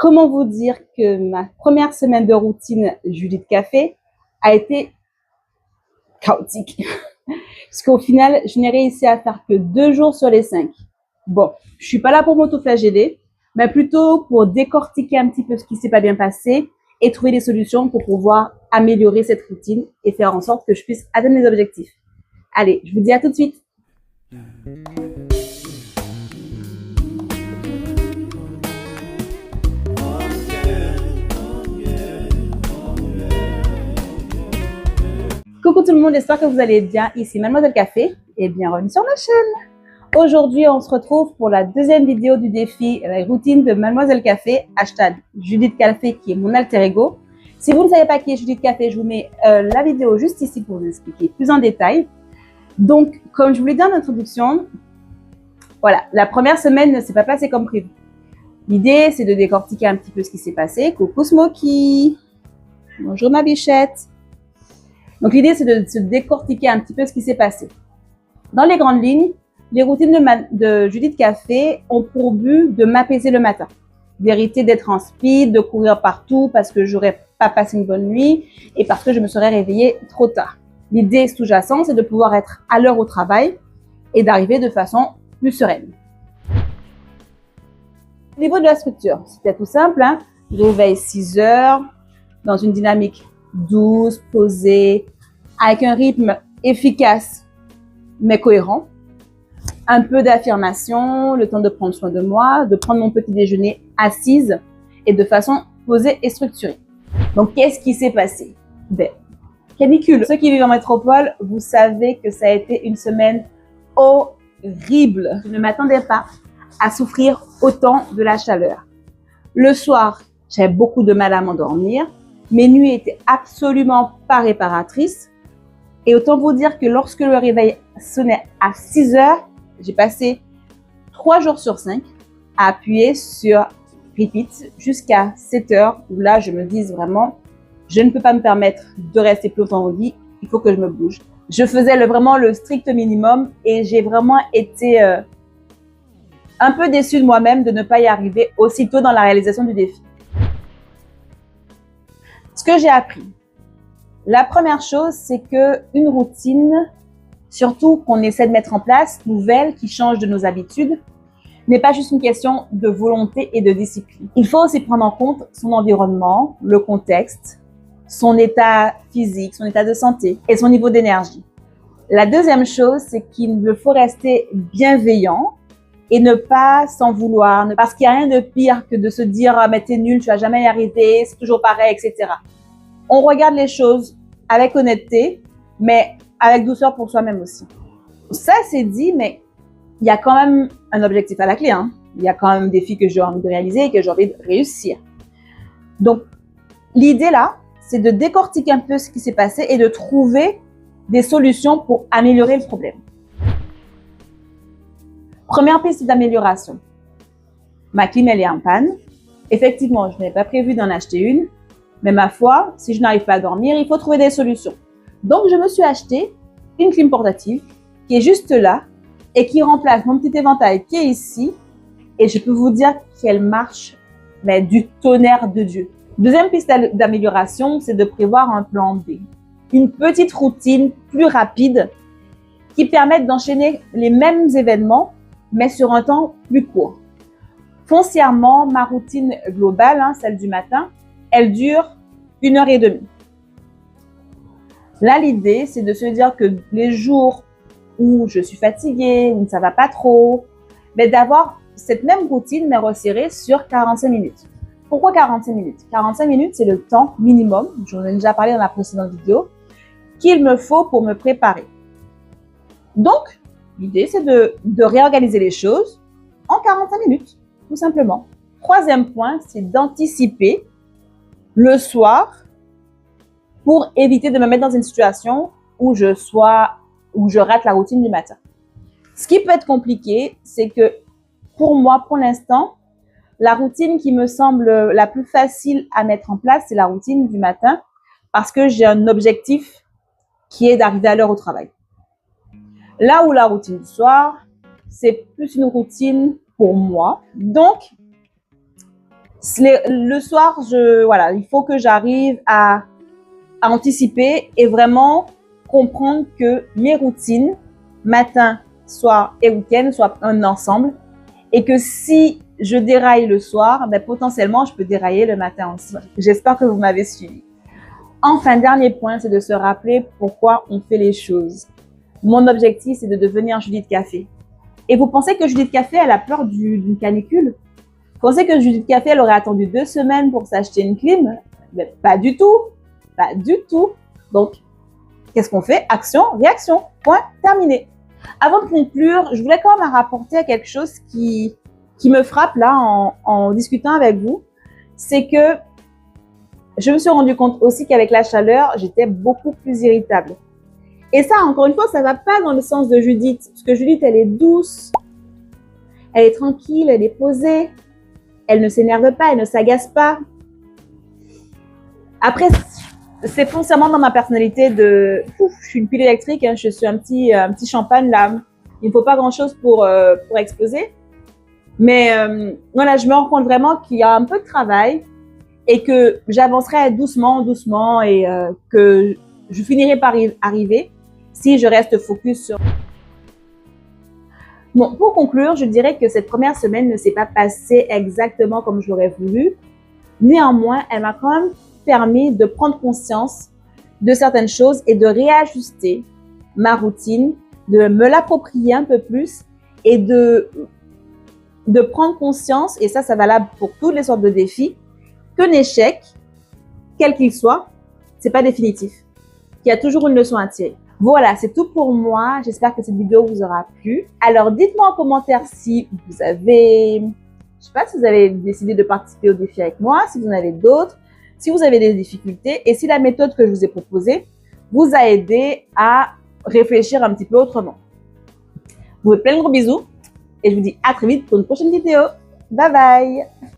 Comment vous dire que ma première semaine de routine Judith Café a été chaotique. Parce qu'au final, je n'ai réussi à faire que 2 jours sur les 5. Bon, je suis pas là pour m'auto-flageller, mais plutôt pour décortiquer un petit peu ce qui s'est pas bien passé et trouver des solutions pour pouvoir améliorer cette routine et faire en sorte que je puisse atteindre mes objectifs. Allez, je vous dis à tout de suite. Coucou tout le monde, j'espère que vous allez bien. Ici Mademoiselle Café et bienvenue sur ma chaîne. Aujourd'hui, on se retrouve pour la deuxième vidéo du défi la routine de Mademoiselle Café, hashtag Judith Café qui est mon alter ego. Si vous ne savez pas qui est Judith Café, je vous mets la vidéo juste ici pour vous expliquer plus en détail. Donc, comme je vous l'ai dit en introduction, voilà, la première semaine ne s'est pas passée comme prévu. L'idée, c'est de décortiquer un petit peu ce qui s'est passé. Coucou Smokey, bonjour ma bichette. Donc, l'idée, c'est de se décortiquer un petit peu ce qui s'est passé. Dans les grandes lignes, les routines de Judith Café ont pour but de m'apaiser le matin, d'hériter d'être en speed, de courir partout parce que j'aurais pas passé une bonne nuit et parce que je me serais réveillée trop tard. L'idée sous-jacente, c'est de pouvoir être à l'heure au travail et d'arriver de façon plus sereine. Au niveau de la structure, c'était tout simple, hein? Je réveille 6 heures dans une dynamique douce, posée, avec un rythme efficace mais cohérent. Un peu d'affirmation, le temps de prendre soin de moi, de prendre mon petit déjeuner assise et de façon posée et structurée. Donc, qu'est-ce qui s'est passé? Ben, canicule. Ceux qui vivent en métropole, vous savez que ça a été une semaine horrible. Je ne m'attendais pas à souffrir autant de la chaleur. Le soir, j'avais beaucoup de mal à m'endormir. Mes nuits étaient absolument pas réparatrices. Et autant vous dire que lorsque le réveil sonnait à 6 heures, j'ai passé 3 jours sur 5 à appuyer sur repeat jusqu'à 7 heures où là, je me dis vraiment, je ne peux pas me permettre de rester plus longtemps au lit, il faut que je me bouge. Je faisais vraiment le strict minimum et j'ai vraiment été un peu déçue de moi-même de ne pas y arriver aussitôt dans la réalisation du défi. Ce que j'ai appris, la première chose, c'est que une routine, surtout qu'on essaie de mettre en place, nouvelle, qui change de nos habitudes, n'est pas juste une question de volonté et de discipline. Il faut aussi prendre en compte son environnement, le contexte, son état physique, son état de santé et son niveau d'énergie. La deuxième chose, c'est qu'il faut rester bienveillant et ne pas s'en vouloir, parce qu'il n'y a rien de pire que de se dire « Ah, mais t'es nul, tu vas jamais y arriver, c'est toujours pareil, etc. » On regarde les choses avec honnêteté, mais avec douceur pour soi-même aussi. Ça, c'est dit, mais il y a quand même un objectif à la clé. Hein. Il y a quand même des défis que j'ai envie de réaliser et que j'ai envie de réussir. Donc, l'idée là, c'est de décortiquer un peu ce qui s'est passé et de trouver des solutions pour améliorer le problème. Première piste d'amélioration. Ma clim, elle est en panne. Effectivement, je n'avais pas prévu d'en acheter une. Mais ma foi, si je n'arrive pas à dormir, il faut trouver des solutions. Donc, je me suis acheté une clim portative qui est juste là et qui remplace mon petit éventail qui est ici. Et je peux vous dire qu'elle marche, mais du tonnerre de Dieu. Deuxième piste d'amélioration, c'est de prévoir un plan B. Une petite routine plus rapide qui permette d'enchaîner les mêmes événements, mais sur un temps plus court. Foncièrement, ma routine globale, hein, celle du matin, elle dure 1h30. Là, l'idée, c'est de se dire que les jours où je suis fatiguée, où ça va pas trop, mais d'avoir cette même routine, mais resserrée sur 45 minutes. Pourquoi 45 minutes? 45 minutes, c'est le temps minimum, j'en ai déjà parlé dans la précédente vidéo, qu'il me faut pour me préparer. Donc, l'idée, c'est de réorganiser les choses en 45 minutes, tout simplement. Troisième point, c'est d'anticiper le soir pour éviter de me mettre dans une situation où je rate la routine du matin. Ce qui peut être compliqué, c'est que pour moi, pour l'instant, la routine qui me semble la plus facile à mettre en place, c'est la routine du matin parce que j'ai un objectif qui est d'arriver à l'heure au travail. Là où la routine du soir, c'est plus une routine pour moi. Donc, Le soir, voilà, il faut que j'arrive à anticiper et vraiment comprendre que mes routines, matin, soir et week-end, soient un ensemble et que si je déraille le soir, ben, potentiellement, je peux dérailler le matin aussi. J'espère que vous m'avez suivi. Enfin, dernier point, c'est de se rappeler pourquoi on fait les choses. Mon objectif, c'est de devenir Judith Café. Et vous pensez que Judith Café, elle a peur d'une canicule? Vous pensez que Judith Café, elle aurait attendu 2 semaines pour s'acheter une clim? Ben, pas du tout. Pas du tout. Donc, qu'est-ce qu'on fait? Action, réaction. Point, terminé. Avant de conclure, je voulais quand même rapporter quelque chose qui me frappe là en discutant avec vous. C'est que je me suis rendu compte aussi qu'avec la chaleur, j'étais beaucoup plus irritable. Et ça, encore une fois, ça va pas dans le sens de Judith. Parce que Judith, elle est douce, elle est tranquille, elle est posée, elle ne s'énerve pas, elle ne s'agace pas. Après, c'est foncièrement dans ma personnalité de... je suis une pile électrique, hein, je suis un petit champagne là. Il ne faut pas grand-chose pour exploser. Mais voilà, je me rends compte vraiment qu'il y a un peu de travail et que j'avancerai doucement, doucement et que je finirai par arriver si je reste focus sur... Bon, pour conclure, je dirais que cette première semaine ne s'est pas passée exactement comme je l'aurais voulu. Néanmoins, elle m'a quand même permis de prendre conscience de certaines choses et de réajuster ma routine, de me l'approprier un peu plus et de prendre conscience, et ça valable pour toutes les sortes de défis, qu'un échec, quel qu'il soit, c'est pas définitif. Qu'il y a toujours une leçon à tirer. Voilà, c'est tout pour moi. J'espère que cette vidéo vous aura plu. Alors, dites-moi en commentaire si vous avez... Je sais pas si vous avez décidé de participer au défi avec moi, si vous en avez d'autres, si vous avez des difficultés et si la méthode que je vous ai proposée vous a aidé à réfléchir un petit peu autrement. Je vous fais plein de gros bisous et je vous dis à très vite pour une prochaine vidéo. Bye bye!